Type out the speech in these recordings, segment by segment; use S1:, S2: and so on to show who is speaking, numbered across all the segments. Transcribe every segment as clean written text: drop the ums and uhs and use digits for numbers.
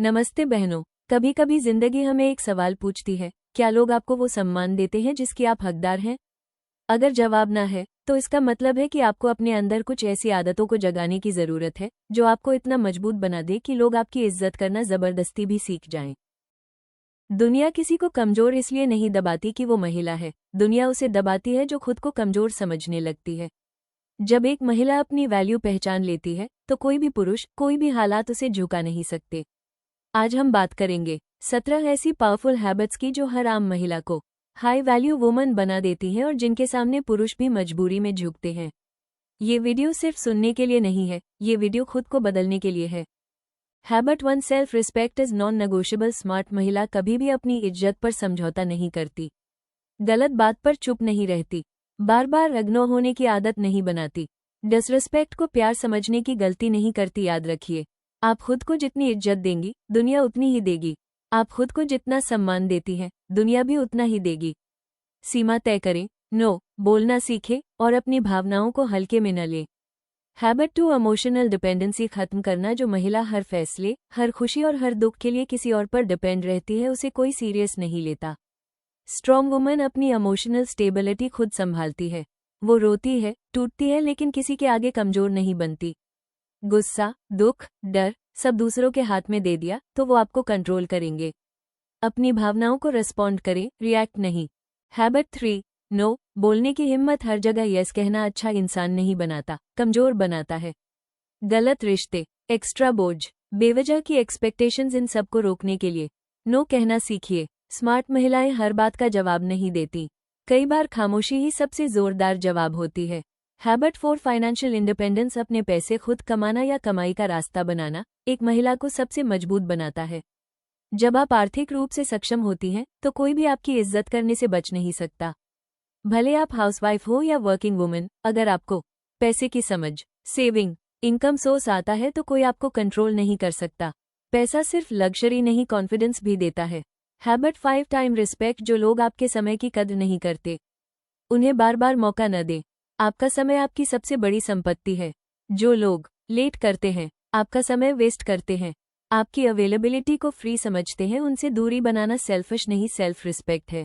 S1: नमस्ते बहनों। कभी कभी जिंदगी हमें एक सवाल पूछती है, क्या लोग आपको वो सम्मान देते हैं जिसकी आप हकदार हैं? अगर जवाब ना है तो इसका मतलब है कि आपको अपने अंदर कुछ ऐसी आदतों को जगाने की जरूरत है जो आपको इतना मजबूत बना दे कि लोग आपकी इज्जत करना जबरदस्ती भी सीख जाएं। दुनिया किसी को कमजोर इसलिए नहीं दबाती कि वो महिला है, दुनिया उसे दबाती है जो खुद को कमजोर समझने लगती है। जब एक महिला अपनी वैल्यू पहचान लेती है तो कोई भी पुरुष, कोई भी हालात उसे झुका नहीं सकते। आज हम बात करेंगे 17 ऐसी पावरफुल हैबिट्स की जो हर आम महिला को हाई वैल्यू वुमन बना देती हैं और जिनके सामने पुरुष भी मजबूरी में झुकते हैं। ये वीडियो सिर्फ सुनने के लिए नहीं है, ये वीडियो खुद को बदलने के लिए है। Habit 1, self respect is non negotiable. Smart महिला कभी भी अपनी इज्जत पर समझौता नहीं करती, गलत बात पर चुप नहीं रहती, बार बार इग्नोर होने की आदत नहीं बनाती, डिसरिस्पेक्ट को प्यार समझने की गलती नहीं करती। याद रखिए, आप खुद को जितनी इज्जत देंगी दुनिया उतनी ही देगी। आप खुद को जितना सम्मान देती हैं दुनिया भी उतना ही देगी। सीमा तय करें, नो बोलना सीखें और अपनी भावनाओं को हल्के में न लें। हैबिट 2, इमोशनल डिपेंडेंसी खत्म करना। जो महिला हर फैसले, हर खुशी और हर दुख के लिए किसी और पर डिपेंड रहती है उसे कोई सीरियस नहीं लेता। स्ट्रॉन्ग वुमन अपनी इमोशनल स्टेबिलिटी खुद संभालती है। वो रोती है, टूटती है, लेकिन किसी के आगे कमजोर नहीं बनती। गुस्सा, दुख, डर सब दूसरों के हाथ में दे दिया तो वो आपको कंट्रोल करेंगे। अपनी भावनाओं को रिस्पॉन्ड करें, रिएक्ट नहीं। हैबिट 3, नो बोलने की हिम्मत। हर जगह यस कहना अच्छा इंसान नहीं बनाता, कमजोर बनाता है। गलत रिश्ते, एक्स्ट्रा बोझ, बेवजह की एक्सपेक्टेशंस, इन सबको रोकने के लिए नो कहना सीखिए। स्मार्ट महिलाएं हर बात का जवाब नहीं देती, कई बार खामोशी ही सबसे जोरदार जवाब होती है। Habit 4, financial independence. अपने पैसे खुद कमाना या कमाई का रास्ता बनाना एक महिला को सबसे मजबूत बनाता है। जब आप आर्थिक रूप से सक्षम होती हैं तो कोई भी आपकी इज्जत करने से बच नहीं सकता। भले आप हाउसवाइफ हो या वर्किंग वुमन, अगर आपको पैसे की समझ, सेविंग, इनकम सोर्स आता है तो कोई आपको कंट्रोल नहीं कर सकता। पैसा सिर्फ लग्जरी नहीं, कॉन्फिडेंस भी देता है। Habit 5, time respect. जो लोग आपके समय की कद्र नहीं करते उन्हें बार बार मौका न दें। आपका समय आपकी सबसे बड़ी संपत्ति है। जो लोग लेट करते हैं, आपका समय वेस्ट करते हैं, आपकी अवेलेबिलिटी को फ्री समझते हैं, उनसे दूरी बनाना सेल्फिश नहीं, सेल्फ रिस्पेक्ट है।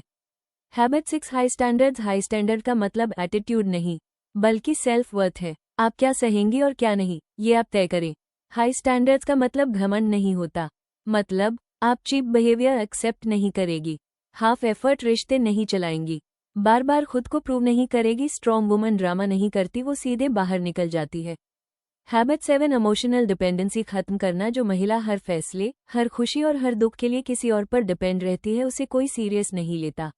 S1: Habit 6, high standards. High standard का मतलब एटीट्यूड नहीं बल्कि सेल्फ वर्थ है। आप क्या सहेंगी और क्या नहीं ये आप तय करें। हाई स्टैंडर्ड्स का मतलब घमंड नहीं होता, मतलब आप चीप बिहेवियर एक्सेप्ट नहीं करेगी, हाफ एफर्ट रिश्ते नहीं चलाएंगी, बार बार खुद को प्रूव नहीं करेगी। स्ट्रॉन्ग वुमन ड्रामा नहीं करती, वो सीधे बाहर निकल जाती है। हैबिट 7, इमोशनल डिपेंडेंसी खत्म करना। जो महिला हर फैसले, हर खुशी और हर दुख के लिए किसी और पर डिपेंड रहती है उसे कोई सीरियस नहीं लेता।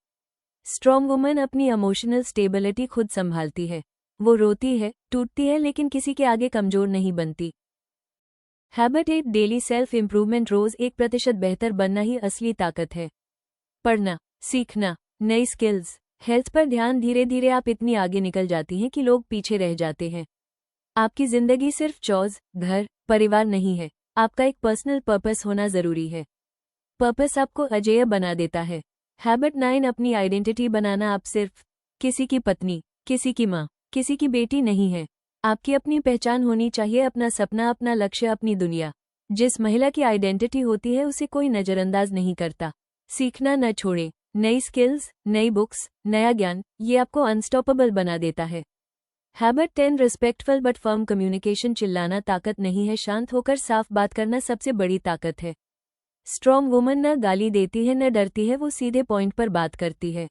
S1: स्ट्रॉन्ग वुमन अपनी इमोशनल स्टेबिलिटी खुद संभालती है। वो रोती है, टूटती है, लेकिन किसी के आगे कमजोर नहीं बनती। Habit 8, daily self improvement. रोज 1% बेहतर बनना ही असली ताकत है। पढ़ना, सीखना, नई स्किल्स, हेल्थ पर ध्यान। धीरे धीरे आप इतनी आगे निकल जाती हैं कि लोग पीछे रह जाते हैं। आपकी जिंदगी सिर्फ चॉज, घर, परिवार नहीं है, आपका एक पर्सनल पर्पस होना जरूरी है। पर्पस आपको अजेय बना देता है। हैबिट 9, अपनी आइडेंटिटी बनाना। आप सिर्फ किसी की पत्नी, किसी की माँ, किसी की बेटी नहीं है। आपकी अपनी पहचान होनी चाहिए, अपना सपना, अपना लक्ष्य, अपनी दुनिया। जिस महिला की आइडेंटिटी होती है उसे कोई नजरअंदाज नहीं करता। सीखना न छोड़ें, नई स्किल्स, नई बुक्स, नया ज्ञान, ये आपको अनस्टॉपेबल बना देता है। Habit 10, respectful but firm communication. चिल्लाना ताकत नहीं है, शांत होकर साफ बात करना सबसे बड़ी ताकत है। स्ट्रॉन्ग वुमन न गाली देती है, न डरती है, वो सीधे पॉइंट पर बात करती है।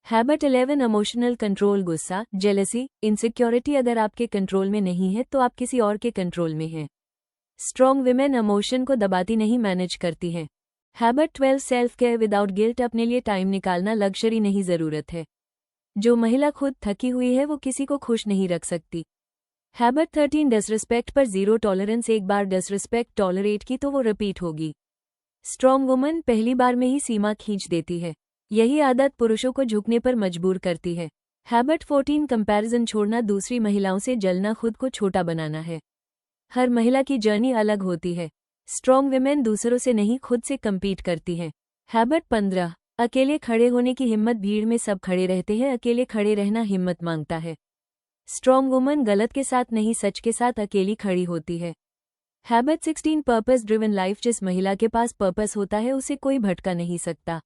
S1: Habit 11, emotional control. गुस्सा, जेलसी, इनसिक्योरिटी अगर आपके कंट्रोल में नहीं है तो आप किसी और के कंट्रोल में हैं। स्ट्रॉन्ग विमेन इमोशन को दबाती नहीं, मैनेज करती हैं। Habit 12, self care without guilt. अपने लिए टाइम निकालना लग्जरी नहीं, जरूरत है। जो महिला खुद थकी हुई है वो किसी को खुश नहीं रख सकती। हैबिट 13, डिसरिस्पेक्ट पर जीरो टॉलरेंस। एक बार डिसरिस्पेक्ट टॉलरेट की तो वो रिपीट होगी। स्ट्रॉन्ग वुमन पहली बार में ही सीमा खींच देती है, यही आदत पुरुषों को झुकने पर मजबूर करती है। हैबिट 14, कंपैरिजन छोड़ना। दूसरी महिलाओं से जलना खुद को छोटा बनाना है। हर महिला की जर्नी अलग होती है। स्ट्रॉन्ग विमेन दूसरों से नहीं, खुद से कम्पीट करती हैं। हैबिट 15, अकेले खड़े होने की हिम्मत। भीड़ में सब खड़े रहते हैं, अकेले खड़े रहना हिम्मत मांगता है। स्ट्रॉन्ग वुमन गलत के साथ नहीं, सच के साथ अकेली खड़ी होती है। Habit 16 purpose driven life. जिस महिला के पास पर्पस होता है उसे कोई भटका नहीं सकता।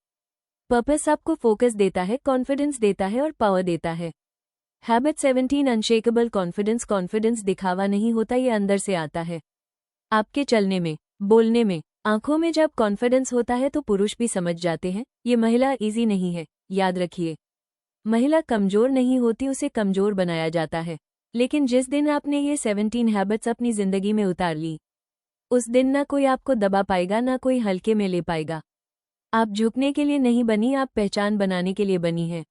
S1: पर्पस आपको फोकस देता है, कॉन्फिडेंस देता है और पावर देता है। Habit 17 unshakeable confidence. कॉन्फिडेंस दिखावा नहीं होता, ये अंदर से आता है। आपके चलने में, बोलने में, आंखों में जब कॉन्फिडेंस होता है तो पुरुष भी समझ जाते हैं ये महिला इजी नहीं है। याद रखिए, महिला कमजोर नहीं होती, उसे कमजोर बनाया जाता है। लेकिन जिस दिन आपने ये 17 हैबिट्स अपनी जिंदगी में उतार ली, उस दिन ना कोई आपको दबा पाएगा, ना कोई हल्के में ले पाएगा। आप झुकने के लिए नहीं बनी, आप पहचान बनाने के लिए बनी है।